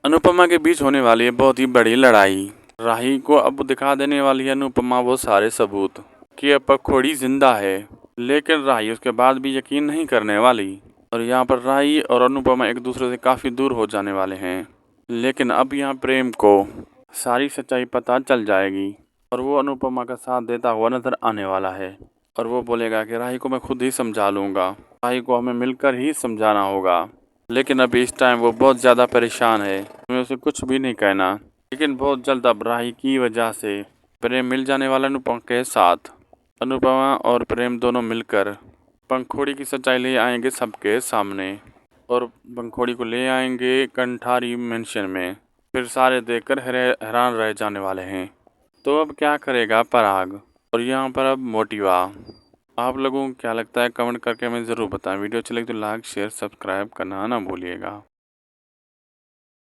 अनुपमा के बीच होने वाली है बहुत ही बड़ी लड़ाई। राही को अब दिखा देने वाली है अनुपमा वो सारे सबूत कि अब पखोड़ी जिंदा है, लेकिन राही उसके बाद भी यकीन नहीं करने वाली। और यहाँ पर राही और अनुपमा एक दूसरे से काफ़ी दूर हो जाने वाले हैं। लेकिन अब यहाँ प्रेम को सारी सच्चाई पता चल जाएगी और वो अनुपमा का साथ देता हुआ नजर आने वाला है। और वो बोलेगा कि राही को मैं खुद ही समझा लूँगा, राही को हमें मिलकर ही समझाना होगा। लेकिन अभी इस टाइम वो बहुत ज़्यादा परेशान है, हमें उसे कुछ भी नहीं कहना। लेकिन बहुत जल्द अब राही की वजह से प्रेम मिल जाने वाला अनुपमा के साथ। अनुपमा और प्रेम दोनों मिलकर पंखोड़ी की सच्चाई ले आएंगे सबके सामने और पंखोड़ी को ले आएंगे कंठारी मेंशन में। फिर सारे देखकर हैरान रह जाने वाले हैं। तो अब क्या करेगा पराग और यहाँ पर अब मोटिवा। आप लोगों को क्या लगता है कमेंट करके हमें ज़रूर बताएं। वीडियो अच्छी लगी तो लाइक शेयर सब्सक्राइब करना ना भूलिएगा।